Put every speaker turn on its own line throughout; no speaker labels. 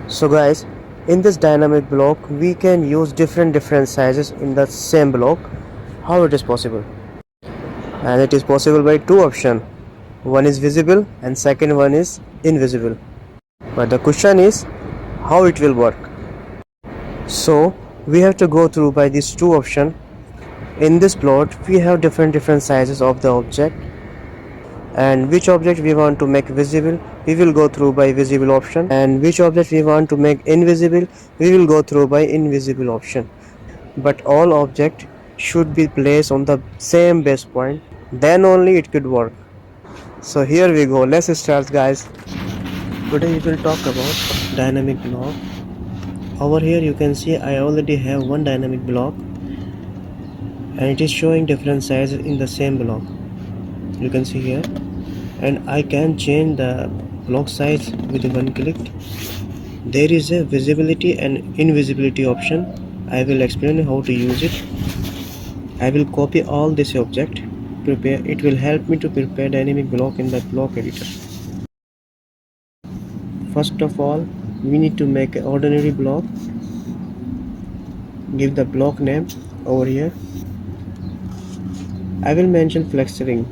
So guys, in this dynamic block we can use different sizes in the same block. How it is possible? And it is possible by two options. One is visible and second one is invisible. But the question is how it will work. So we have to go through by these two options. In this plot we have different sizes of the object, and which object we want to make visible we will go through by visible option, and which object we want to make invisible we will go through by invisible option. But all objects should be placed on the same base point, then only it could work. So here we go, let's start guys. Today we will talk about dynamic block. Over here you can see I already have one dynamic block and it is showing different sizes in the same block. You can see here, and I can change the block size with one click. There is a visibility and invisibility option. I will explain how to use it. I will copy all this object. It will help me to prepare dynamic block in the block editor. First of all, we need to make an ordinary block. Give the block name over here. I will mention flex ring.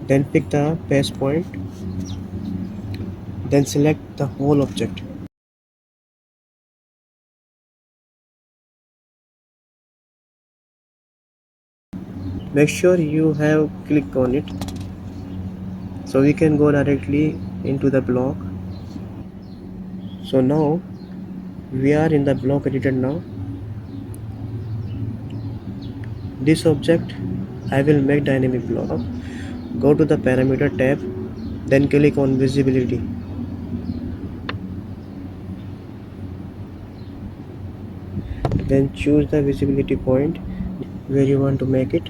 Then pick the base point. Then select the whole object. Make sure you have click on it so we can go directly into the block. So now we are in the block editor now. This object I will make dynamic block. Go to the parameter tab, then click on visibility. Then choose the visibility point where you want to make it.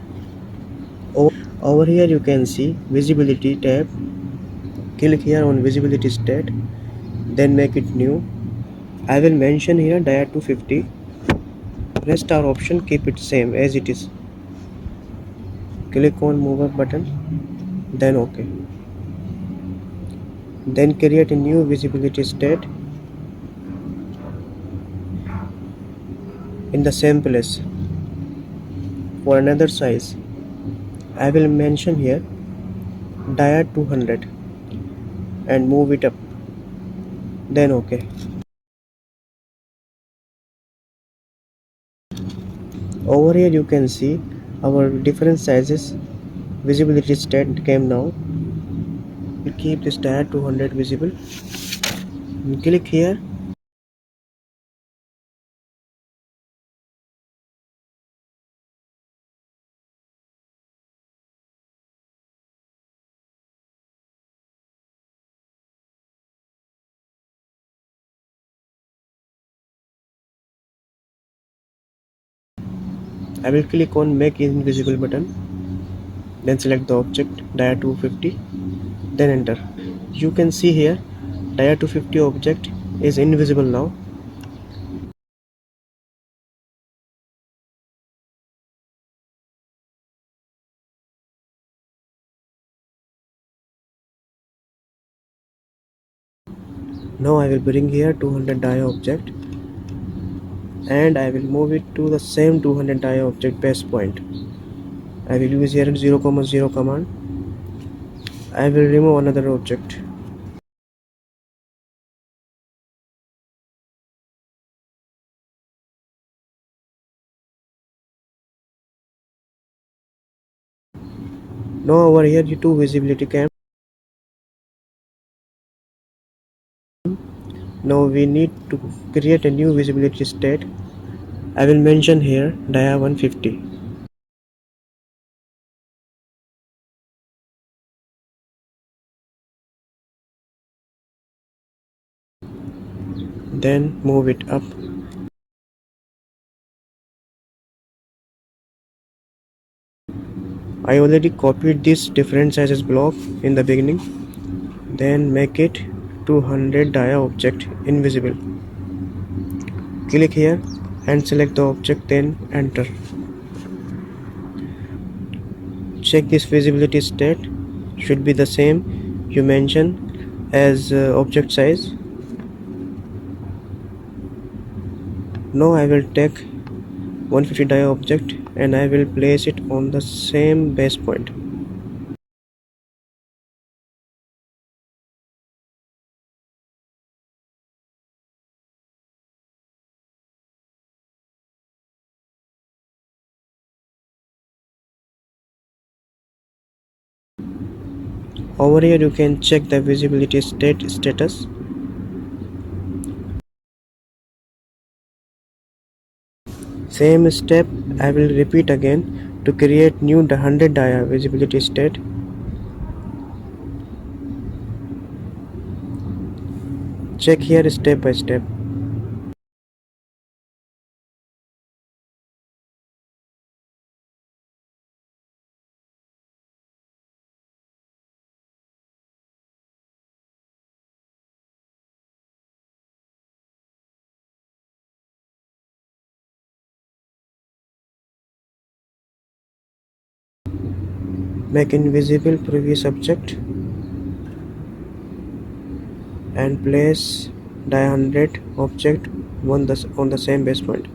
Over here you can see visibility tab. Click here on visibility state, then make it new. I will mention here dia 250. Press star option, keep it same as it is. Click on move up button, then OK. Then create a new visibility state in the same place for another size. I will mention here dia 200 and move it up, then OK. Over here you can see our different sizes visibility state came now. We'll keep this dia 200 visible. Click here. I will click on make invisible button, then select the object dia 250, then enter. You can see here dia 250 object is invisible now. Now I will bring here 200 dia object and I will move it to the same 200 dia object base point. I will use here 0,0 command. I will remove another object. Now over here the two visibility cam. Now we need to create a new visibility state. I will mention here dia 150. Then move it up. I already copied this different sizes block in the beginning. Then make it 200 dia object invisible. Click here and select the object, then enter. Check this visibility state should be the same you mentioned as object size. Now I will take 150 die object and I will place it on the same base point. Over here you can check the visibility status. Same step I will repeat again to create new 100 dia visibility state. Check here step by step. Make invisible previous object and place die 100 object on the same base point.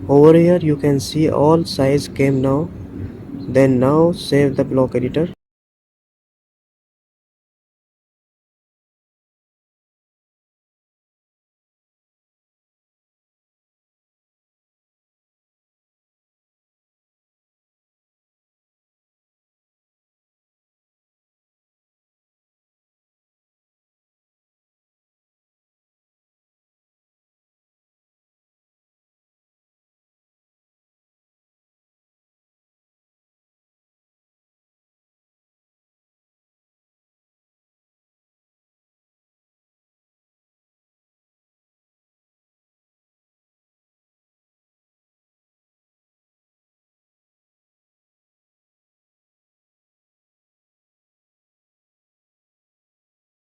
Over here you can see all size came now. Then now save the block editor.